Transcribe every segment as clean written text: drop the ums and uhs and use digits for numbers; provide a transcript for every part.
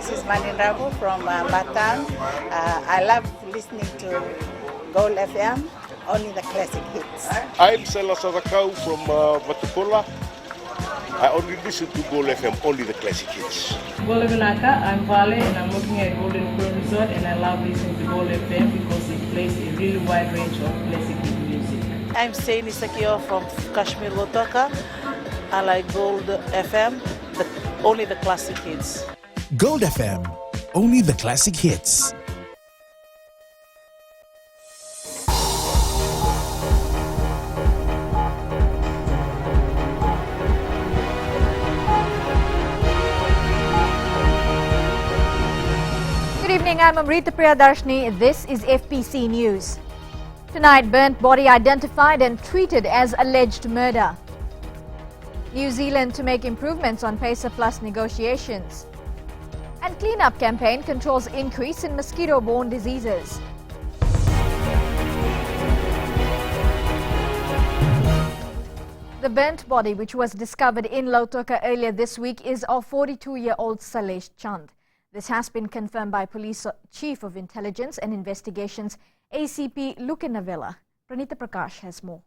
this is Manin Rabu from Batam. I love listening to Gold FM, only the classic hits. I'm Sela Sadakau from Vatupula. I only listen to Gold FM, only the classic hits. Gold Naka, I'm Vale and I'm working at Golden Pro Resort and I love listening to Gold FM because it plays a really wide range of classic music. I'm Saini Sakio from Kashmir Lotoka. I like Gold FM, but only the classic hits. Gold FM, only the classic hits. Good evening, I'm Amrita Priyadarshini. This is FPC News. Tonight, burnt body identified and treated as alleged murder. New Zealand to make improvements on PESA Plus negotiations. And cleanup campaign controls increase in mosquito-borne diseases. The burnt body, which was discovered in Lautoka earlier this week, is of 42-year-old Salesh Chand. This has been confirmed by Police Chief of Intelligence and Investigations, ACP Lukinavela. Pranita Prakash has more.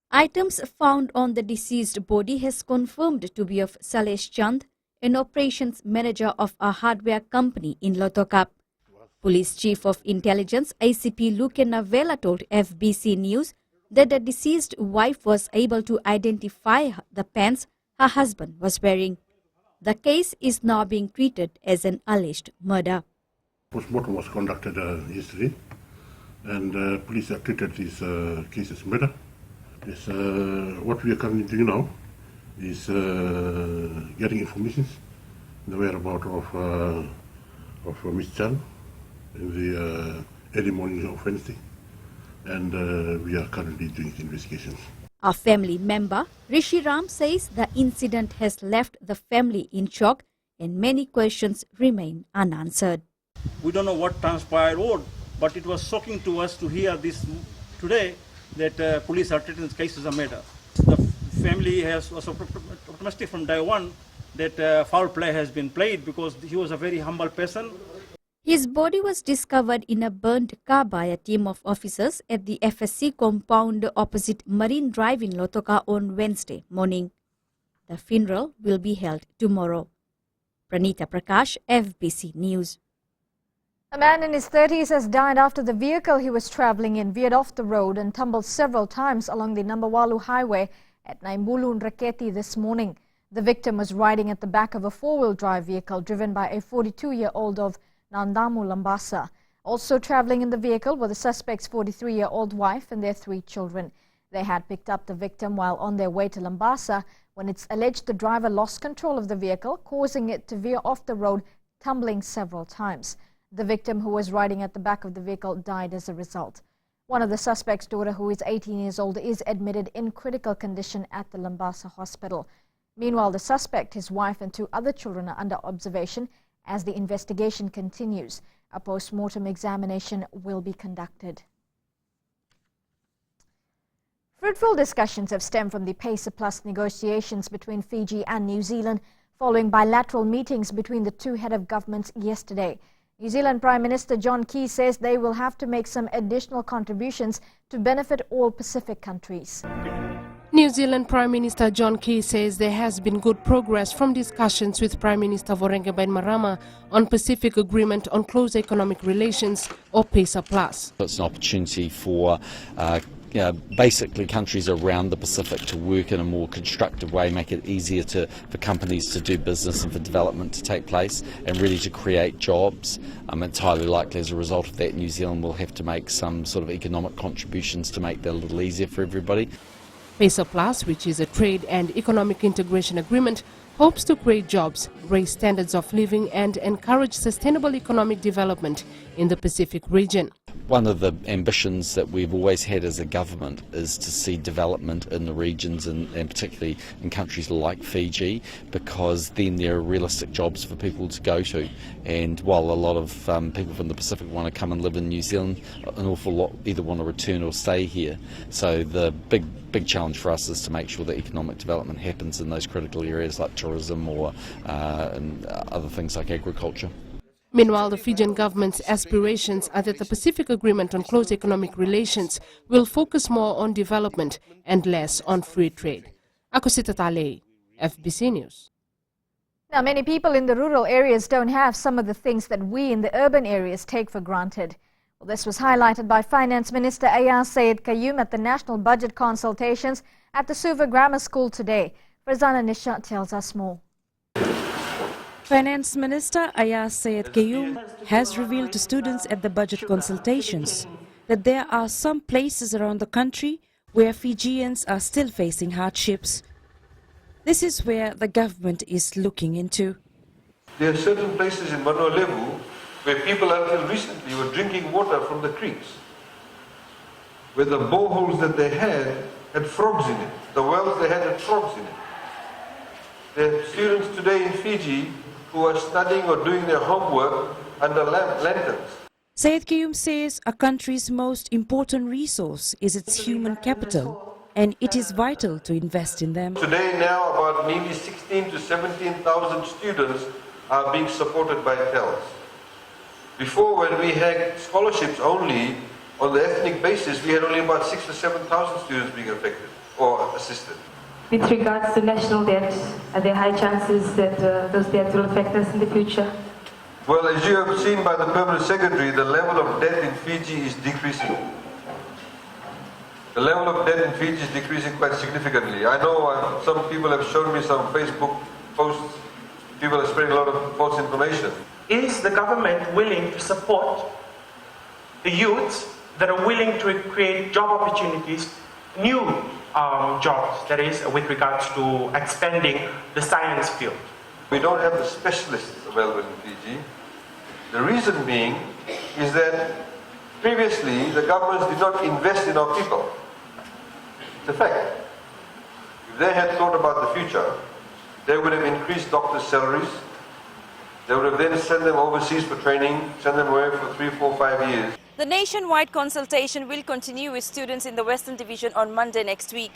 Items found on the deceased body has confirmed to be of Salesh Chand, an operations manager of a hardware company in Lautoka. Police Chief of Intelligence ACP Lukinavela told FBC News that the deceased wife was able to identify the pants her husband was wearing. The case is now being treated as an alleged murder. Postmortem was conducted yesterday, and police have treated this case as murder. Yes, what we are currently doing now is getting information in the whereabouts of Ms. Chan in the early morning of Wednesday, and we are currently doing investigations. A family member, Rishi Ram, says the incident has left the family in shock and many questions remain unanswered. We don't know what transpired, but it was shocking to us to hear this today, that police are treating this case as a murder. The family was optimistic from day one that foul play has been played because he was a very humble person. His body was discovered in a burnt car by a team of officers at the FSC compound opposite Marine Drive in Lautoka on Wednesday morning. The funeral will be held tomorrow. Pranita Prakash, FBC News. A man in his 30s has died after the vehicle he was travelling in veered off the road and tumbled several times along the Nambawalu highway at Naimbulu Raketi this morning. The victim was riding at the back of a four-wheel drive vehicle driven by a 42-year-old of Nandamu Lambasa. Also travelling in the vehicle were the suspect's 43-year-old wife and their 3 children. They had picked up the victim while on their way to Lambasa when it's alleged the driver lost control of the vehicle, causing it to veer off the road, tumbling several times. The victim, who was riding at the back of the vehicle, died as a result. One of the suspect's daughter, who is 18 years old, is admitted in critical condition at the Lambasa hospital. Meanwhile, the suspect, his wife and 2 other children are under observation as the investigation continues. A post-mortem examination will be conducted. Fruitful discussions have stemmed from the PESA Plus negotiations between Fiji and New Zealand following bilateral meetings between the 2 head of governments yesterday. New Zealand Prime Minister John Key says they will have to make some additional contributions to benefit all Pacific countries. New Zealand Prime Minister John Key says there has been good progress from discussions with Prime Minister Voreqe Bainimarama on Pacific Agreement on Close Economic Relations, or PESA Plus. It's an opportunity for basically countries around the Pacific to work in a more constructive way, make it easier for companies to do business and for development to take place and really to create jobs. It's highly likely as a result of that New Zealand will have to make some sort of economic contributions to make that a little easier for everybody. PESA Plus, which is a trade and economic integration agreement, hopes to create jobs, raise standards of living and encourage sustainable economic development in the Pacific region. one of the ambitions that we've always had as a government is to see development in the regions and particularly in countries like Fiji, because then there are realistic jobs for people to go to. And while a lot of people from the Pacific want to come and live in New Zealand, an awful lot either want to return or stay here. So the big challenge for us is to make sure that economic development happens in those critical areas like tourism or and other things like agriculture. Meanwhile, the Fijian government's aspirations are that the Pacific Agreement on Close Economic Relations will focus more on development and less on free trade. Ako si Tatale, FBC News. Now, many people in the rural areas don't have some of the things that we in the urban areas take for granted. Well, this was highlighted by Finance Minister Ayaz Sayed Qayyum at the National Budget consultations at the Suva Grammar School today. Farzana Nishat tells us more. Finance Minister Ayaz Sayed Qayyum has revealed to students at the budget consultations that there are some places around the country where Fijians are still facing hardships. This is where the government is looking into. There are certain places in Manolevu where people until recently were drinking water from the creeks, where the boreholes that they had frogs in it. The wells they had frogs in it. There are students today in Fiji who are studying or doing their homework under lanterns. Sayed Qayyum says a country's most important resource is its human capital, and it is vital to invest in them. Today now about nearly 16 to 17,000 students are being supported by TELS. Before, when we had scholarships only on the ethnic basis, we had only about 6,000 to 7,000 students being affected or assisted. With regards to national debt, are there high chances that those debts will affect us in the future? Well, as you have seen by the Permanent Secretary, the level of debt in Fiji is decreasing. The level of debt in Fiji is decreasing quite significantly. I know some people have shown me some Facebook posts. People are spreading a lot of false information. Is the government willing to support the youths that are willing to create job opportunities, new jobs, that is, with regards to expanding the science field? We don't have the specialists available in Fiji. The reason being is that previously the governments did not invest in our people. It's a fact. If they had thought about the future, they would have increased doctors' salaries. They would have then sent them overseas for training, send them away for 3, 4, 5 years. The nationwide consultation will continue with students in the Western Division on Monday next week.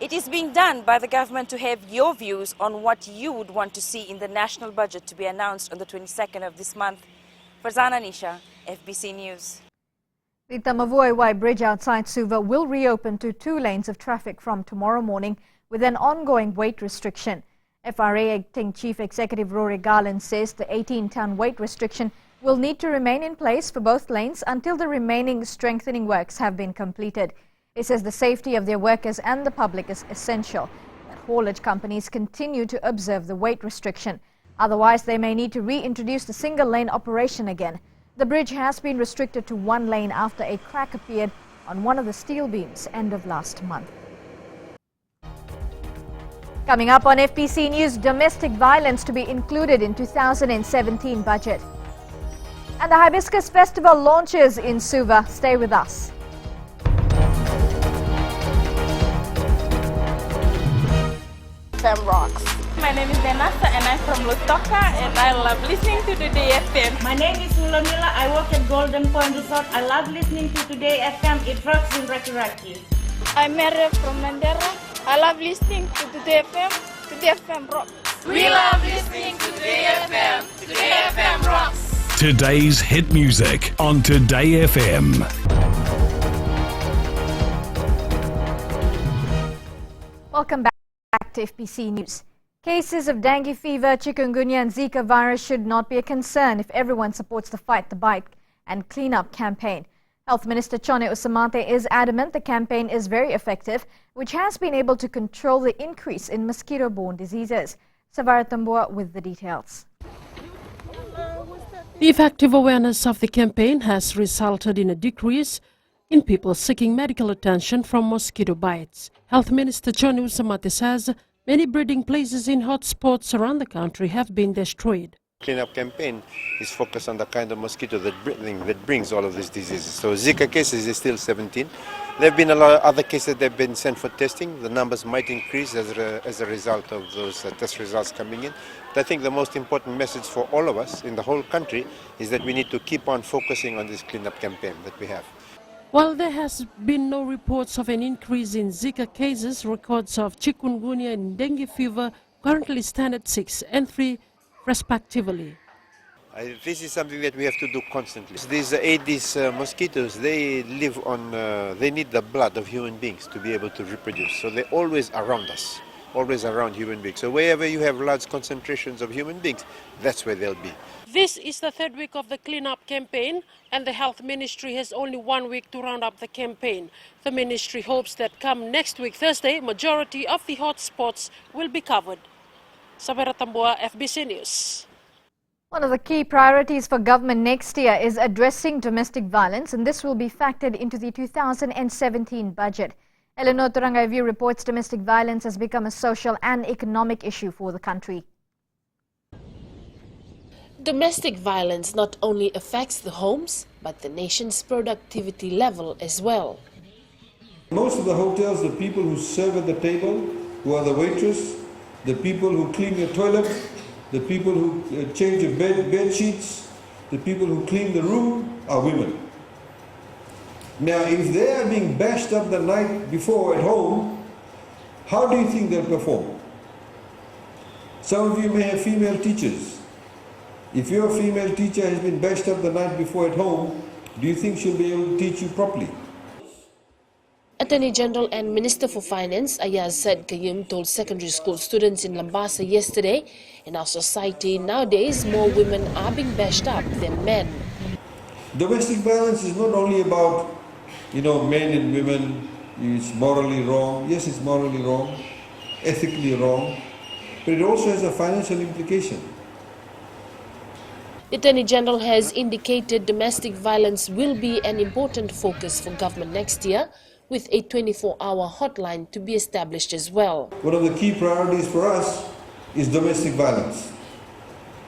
It is being done by the government to have your views on what you would want to see in the national budget to be announced on the 22nd of this month. Farzana Nisha, FBC News. The Tamavuai Bridge outside Suva will reopen to 2 lanes of traffic from tomorrow morning with an ongoing weight restriction. FRA Acting Chief Executive Rory Garland says the 18-ton weight restriction will need to remain in place for both lanes until the remaining strengthening works have been completed. He says the safety of their workers and the public is essential, that haulage companies continue to observe the weight restriction. Otherwise, they may need to reintroduce the single-lane operation again. The bridge has been restricted to 1 lane after a crack appeared on one of the steel beams end of last month. Coming up on FBC News, domestic violence to be included in 2017 budget. And the Hibiscus Festival launches in Suva. Stay with us. FM rocks. My name is Denasa and I'm from Lotoka and I love listening to Today FM. My name is Ulamila. I work at Golden Point Resort. I love listening to Today FM. It rocks in Raki. I'm Mary from Mandera. I love listening to Today FM. Today FM rocks. We love listening to Today FM. Today FM rocks. Today's hit music on Today FM. Welcome back to FBC News. Cases of dengue fever, chikungunya and Zika virus should not be a concern if everyone supports the Fight the Bite and Clean Up campaign. Health Minister Chone Usamate is adamant the campaign is very effective, which has been able to control the increase in mosquito-borne diseases. Savara Tambua with the details. The effective awareness of the campaign has resulted in a decrease in people seeking medical attention from mosquito bites. Health Minister Chone Usamate says many breeding places in hotspots around the country have been destroyed. Cleanup campaign is focused on the kind of mosquito that brings all of these diseases. So Zika cases is still 17. There have been a lot of other cases that have been sent for testing. The numbers might increase as a result of those test results coming in. But I think the most important message for all of us in the whole country is that we need to keep on focusing on this cleanup campaign that we have. While there has been no reports of an increase in Zika cases, records of chikungunya and dengue fever currently stand at 6 and 3 respectively. This is something that we have to do constantly. These Aedes mosquitoes, they live on, they need the blood of human beings to be able to reproduce. So they're always around us, always around human beings. So wherever you have large concentrations of human beings, that's where they'll be. This is the third week of the cleanup campaign, and the Health Ministry has only 1 week to round up the campaign. The ministry hopes that come next week, Thursday, majority of the hotspots will be covered. Sabera Tambua, FBC News. One of the key priorities for government next year is addressing domestic violence, and this will be factored into the 2017 budget. Eleanor Turangaivu reports domestic violence has become a social and economic issue for the country. Domestic violence not only affects the homes, but the nation's productivity level as well. Most of the hotels, the people who serve at the table, who are the waitress, the people who clean your toilet, the people who change your bed sheets, the people who clean the room are women. Now, if they are being bashed up the night before at home, how do you think they'll perform? Some of you may have female teachers. If your female teacher has been bashed up the night before at home, do you think she'll be able to teach you properly? Attorney General and Minister for Finance Ayaz Said Kayum told secondary school students in Lambasa yesterday, in our society nowadays more women are being bashed up than men. Domestic violence is not only about, men and women, it's morally wrong. Yes, it's morally wrong, ethically wrong, but it also has a financial implication. The Attorney General has indicated domestic violence will be an important focus for government next year, with a 24-hour hotline to be established as well. One of the key priorities for us is domestic violence.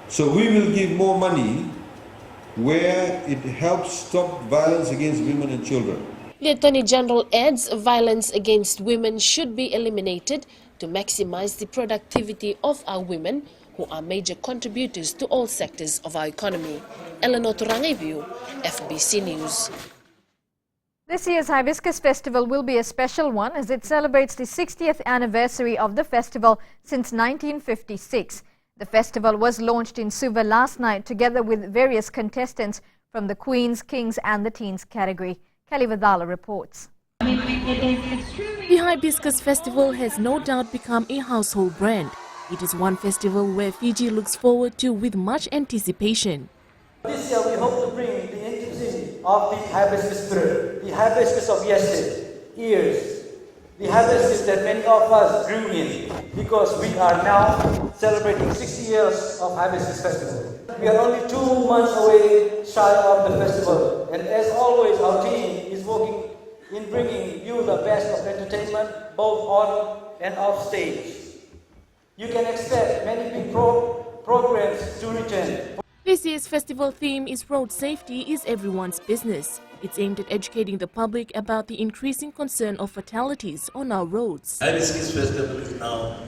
So we will give more money where it helps stop violence against women and children. The Attorney General adds violence against women should be eliminated to maximize the productivity of our women, who are major contributors to all sectors of our economy. Eleanor Turangaivu, FBC News. This year's Hibiscus Festival will be a special one as it celebrates the 60th anniversary of the festival since 1956. The festival was launched in Suva last night together with various contestants from the Queens, Kings and the Teens category. Kelly Vidala reports. The Hibiscus Festival has no doubt become a household brand. It is one festival where Fiji looks forward to with much anticipation. This year we hope to bring the enthusiasm of the hibiscus spirit, the hibiscus of years, the hibiscus that many of us grew in, because we are now celebrating 60 years of Hibiscus Festival. We are only 2 months away shy of the festival, and as always our team is working in bringing you the best of entertainment both on and off stage. You can expect many big programs to return. This year's festival theme is Road Safety is Everyone's Business. It's aimed at educating the public about the increasing concern of fatalities on our roads. Hibiscus Festival is now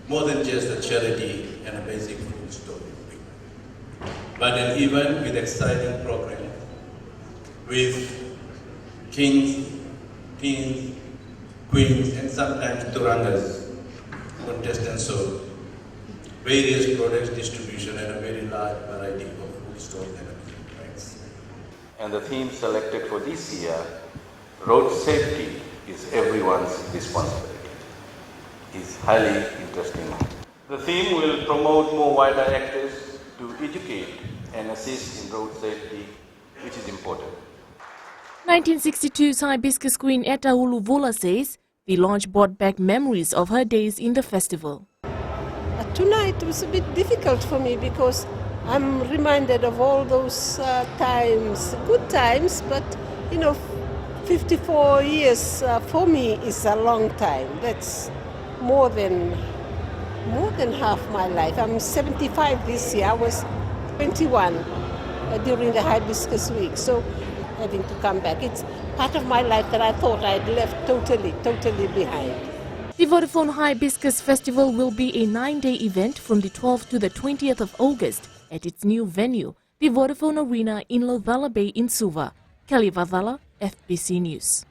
more than just a charity and a basic food store, but an event with exciting program, with kings, teens, queens, and sometimes Turangas, contestants, so various products distribution and a very large variety of food stores and rights. And the theme selected for this year, Road Safety is Everyone's Responsibility, is highly interesting. The theme will promote more wider actors to educate and assist in road safety, which is important. 1962's Hibiscus Queen Etta Uluvula says the launch brought back memories of her days in the festival. Tonight was a bit difficult for me because I'm reminded of all those times, good times, but 54 years for me is a long time. That's more than more than half my life. I'm 75 this year. I was 21 during the Hibiscus Week. So having to come back, it's part of my life that I thought I'd left totally behind. The Vodafone Hibiscus Festival will be a 9-day event from the 12th to the 20th of August at its new venue, the Vodafone Arena in Lovala Bay in Suva. Kelly Vadala, FBC News.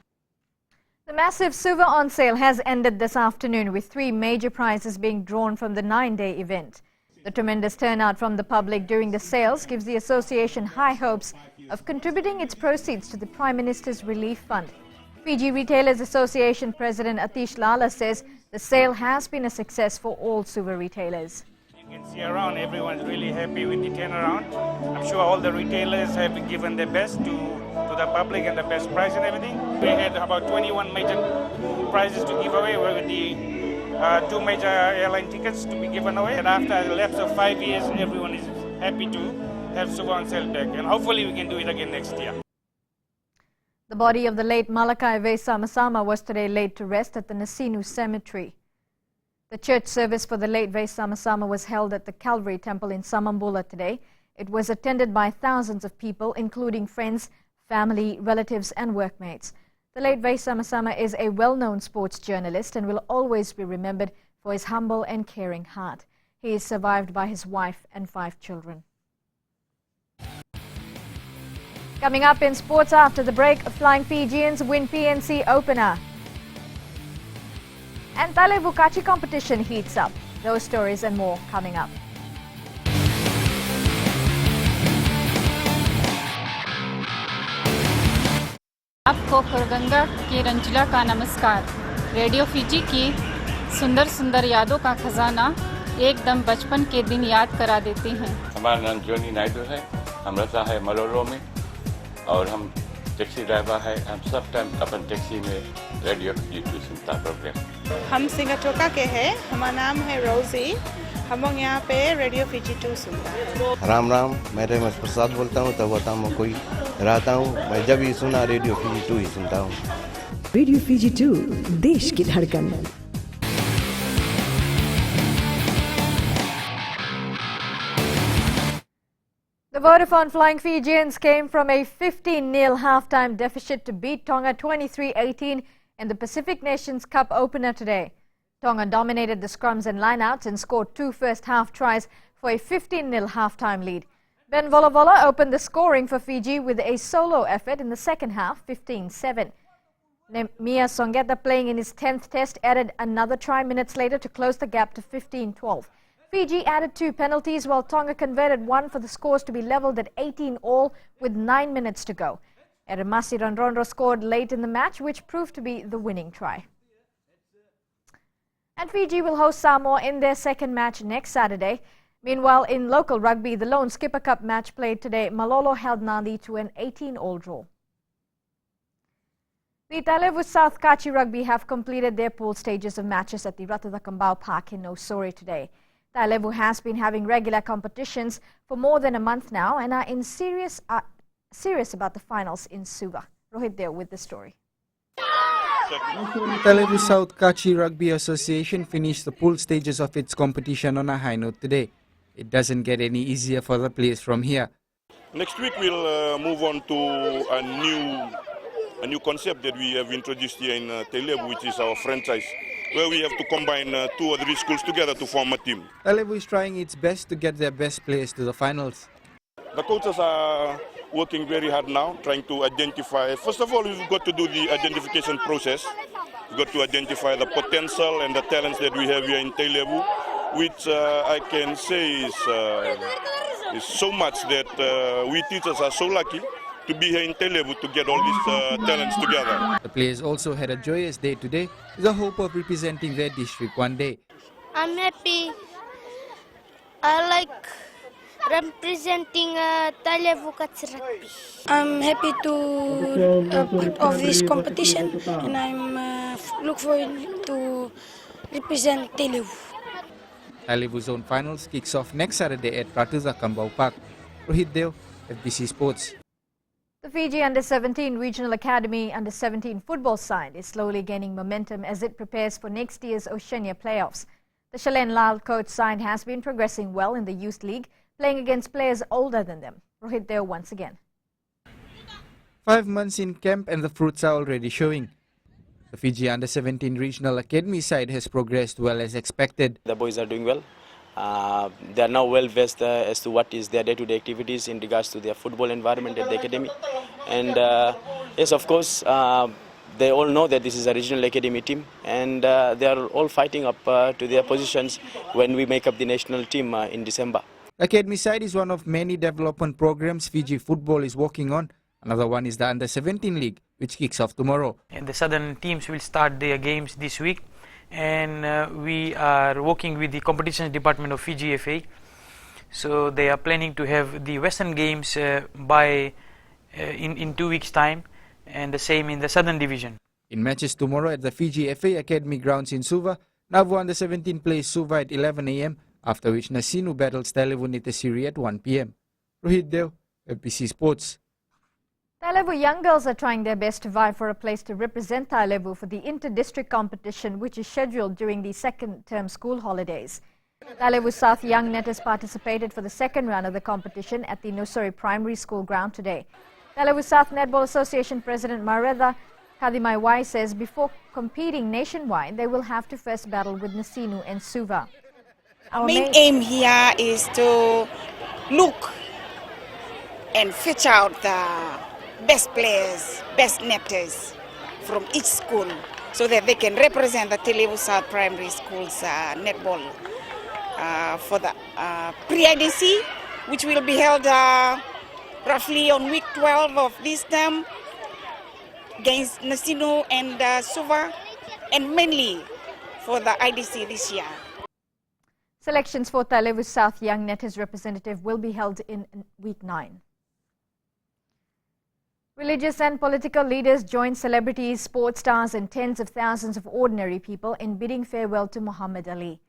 The massive Suva on sale has ended this afternoon with 3 major prizes being drawn from the 9-day event. The tremendous turnout from the public during the sales gives the association high hopes of contributing its proceeds to the Prime Minister's Relief Fund. Fiji Retailers Association President Atish Lala says the sale has been a success for all Suva retailers. You can see around, everyone's really happy with the turnaround. I'm sure all the retailers have given their best to the public and the best price and everything. We had about 21 major prizes to give away with the 2 major airline tickets to be given away. And after a lapse of 5 years, everyone is happy to have Suva on sale back. And hopefully we can do it again next year. The body of the late Malakai Vesamasama was today laid to rest at the Nasinu Cemetery. The church service for the late Vesamasama was held at the Calvary Temple in Samambula today. It was attended by thousands of people, including friends, family, relatives and workmates. The late Vesamasama is a well-known sports journalist and will always be remembered for his humble and caring heart. He is survived by his wife and 5 children. Coming up in sports after the break, Flying Fijians win PNC opener. And Talevu Kachi competition heats up. Those stories and more coming up. आपको खरगंगा की रंजिला का नमस्कार। Radio Fiji की सुंदर सुंदर यादों का खजाना एकदम बचपन के दिन याद करा देते हैं। हमारा नाम जोनी नायडू है, हम रहता है मलोलो में और हम टैक्सी ड्राइवर है। हम सब टाइम अपन टैक्सी में रेडियो फिजी सुनता प्रोग्राम। हम सिंगाटोका के हैं, हमारा नाम है रोजी। हम लोग यहाँ पे रेडियो फिजी 2 सुनता है। राम राम, मैं रेमस प्रसाद बोलता हूँ, तब होता हूँ कोई रहता हूँ। मैं जब भी सुना रेडियो फिजी 2 ही सुनता हूँ। रेडियो फिजी 2 देश की धड़कन। The Vodafone Flying Fijians came from a 15-0 halftime deficit to beat Tonga 23-18 in the Pacific Nations Cup opener today. Tonga dominated the scrums and lineouts and scored 2 first-half tries for a 15-0 halftime lead. Ben Volavola opened the scoring for Fiji with a solo effort in the second half, 15-7. Mia Songeta, playing in his 10th test, added another try minutes later to close the gap to 15-12. Fiji added 2 penalties while Tonga converted 1 for the scores to be levelled at 18 all with 9 minutes to go. Eremasi Randrondo scored late in the match, which proved to be the winning try. And Fiji will host Samoa in their second match next Saturday. Meanwhile, in local rugby, the Lone Skipper Cup match played today, Malolo held Nadi to an 18-all draw. The Talevu South Kachi Rugby have completed their pool stages of matches at the Ratadakambao Park in Nosori today. Talevu has been having regular competitions for more than a month now and are serious about the finals in Suva. Rohit Deo with the story. Talevu South Kachi Rugby Association finished the pool stages of its competition on a high note today. It doesn't get any easier for the players from here. Next week we'll move on to a new concept that we have introduced here in Talevu, which is our franchise, where we have to combine 2 or 3 schools together to form a team. Talevu is trying its best to get their best players to the finals. The coaches are working very hard now, trying to identify. First of all, we've got to do the identification process. We've got to identify the potential and the talents that we have here in Talevu, which I can say is so much that we teachers are so lucky to be here in Talevu to get all these talents together. The players also had a joyous day today with the hope of representing their district one day. I'm happy. I like representing Talevu Kachi Rugby. I'm happy to be part of this competition and I'm look forward to represent Talevu. Talevu Zone Finals kicks off next Saturday at Ratadakambao Park. Rohit Deo, FBC Sports. The Fiji Under-17 Regional Academy Under-17 football side is slowly gaining momentum as it prepares for next year's Oceania playoffs. The Shalen Lal coach side has been progressing well in the Youth League, playing against players older than them. Rohit Deo once again. 5 months in camp and the fruits are already showing. The Fiji Under-17 Regional Academy side has progressed well as expected. The boys are doing well. They are now well versed as to what is their day-to-day activities in regards to their football environment at the academy. And yes, of course, they all know that this is a regional academy team, and they are all fighting up to their positions when we make up the national team in December. The academy side is one of many development programs Fiji football is working on. Another one is the Under-17 League, which kicks off tomorrow. And the southern teams will start their games this week, and we are working with the competitions department of Fiji FA. So they are planning to have the western games in 2 weeks' time, and the same in the southern division. In matches tomorrow at the Fiji FA Academy grounds in Suva, Navu Under-17 plays Suva at 11 a.m, after which Nasinu battles Tailevu Nitasiri at 1 p.m. Rohit Deo, FBC Sports. Tailevu young girls are trying their best to vie for a place to represent Tailevu for the inter-district competition, which is scheduled during the second-term school holidays. Tailevu South young netters participated for the second round of the competition at the Nosori Primary School ground today. Tailevu South Netball Association President Mareda Kadimaiwai says before competing nationwide, they will have to first battle with Nasinu and Suva. Our main aim here is to look and fetch out the best players, best netters from each school so that they can represent the Tailevu South Primary School's netball for the pre-IDC, which will be held roughly on week 12 of this term against Nasinu and Suva, and mainly for the IDC this year. Selections for Tailevu South Young Netters representative will be held in week 9. Religious and political leaders joined celebrities, sports stars and tens of thousands of ordinary people in bidding farewell to Muhammad Ali.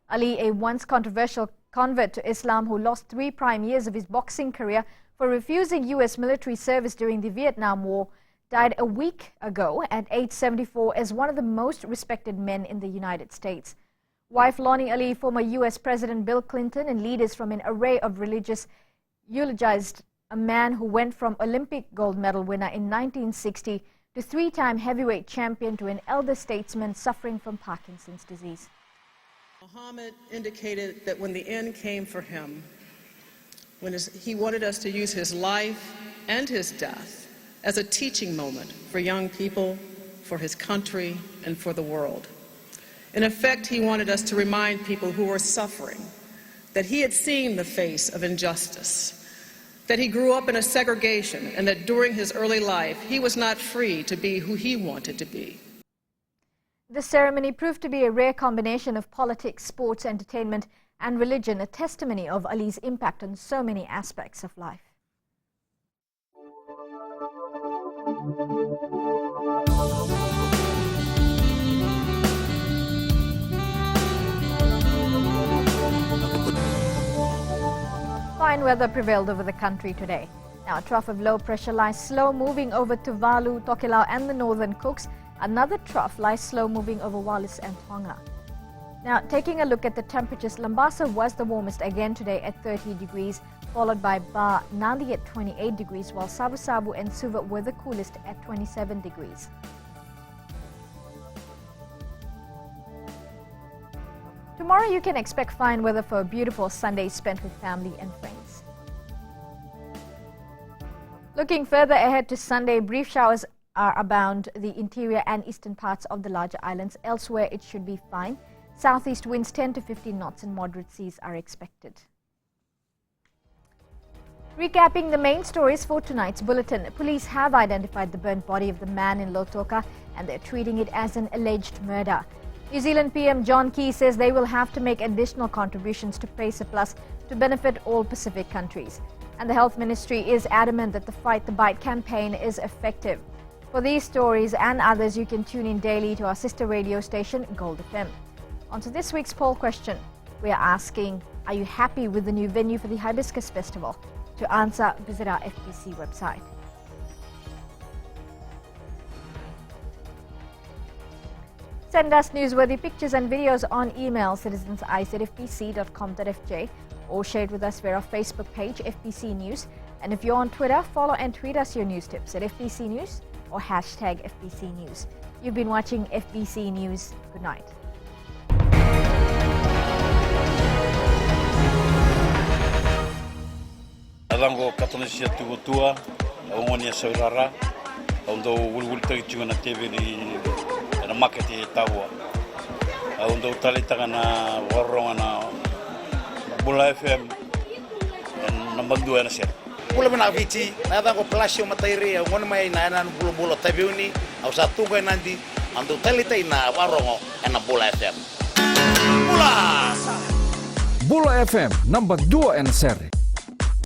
Ali, a once controversial convert to Islam who lost 3 prime years of his boxing career for refusing U.S. military service during the Vietnam War, died a week ago at age 74 as one of the most respected men in the United States. Wife Lonnie Ali, former U.S. President Bill Clinton and leaders from an array of religions eulogized a man who went from Olympic gold medal winner in 1960 to 3-time heavyweight champion to an elder statesman suffering from Parkinson's disease. Muhammad indicated that when the end came for him, he wanted us to use his life and his death as a teaching moment for young people, for his country, and for the world. In effect, he wanted us to remind people who were suffering that he had seen the face of injustice, that he grew up in a segregation, and that during his early life, he was not free to be who he wanted to be. The ceremony proved to be a rare combination of politics, sports, entertainment, and religion, a testimony of Ali's impact on so many aspects of life. Fine weather prevailed over the country today. Now, a trough of low pressure lies slow moving over Tuvalu, Tokelau and the northern Cooks. Another trough lies slow moving over Wallis and Tonga. Now, taking a look at the temperatures, Lambasa was the warmest again today at 30 degrees, followed by Ba Nandi at 28 degrees, while Sabu Sabu and Suva were the coolest at 27 degrees. Tomorrow you can expect fine weather for a beautiful Sunday spent with family and friends. Looking further ahead to Sunday, brief showers are abound the interior and eastern parts of the larger islands. Elsewhere it should be fine. Southeast winds 10 to 15 knots and moderate seas are expected. Recapping the main stories for tonight's bulletin. Police have identified the burnt body of the man in Lautoka and they're treating it as an alleged murder. New Zealand PM John Key says they will have to make additional contributions to PACER Plus to benefit all Pacific countries. And the Health Ministry is adamant that the Fight the Bite campaign is effective. For these stories and others, you can tune in daily to our sister radio station, Gold FM. On to this week's poll question. We are asking, are you happy with the new venue for the Hibiscus Festival? To answer, visit our FBC website. Send us newsworthy pictures and videos on email citizens@fbc.com.fj or share it with us via our Facebook page, FBC News. And if you're on Twitter, follow and tweet us your news tips at FBC News or hashtag FBC News. You've been watching FBC News. Good night. Alango katonesia tugotua, aongonia saurara, aundo wulwultagi tungana TV ni na market tawa. Aundo talitanga na waronga na Bula FM number 2 na siya. Bula mana viti, na dango plasio matairi, ngon mai na na bula tabiuni, au satu ko nanti ando talita ina warongo na Bula FM. Bula! Bula FM number 2 na seri.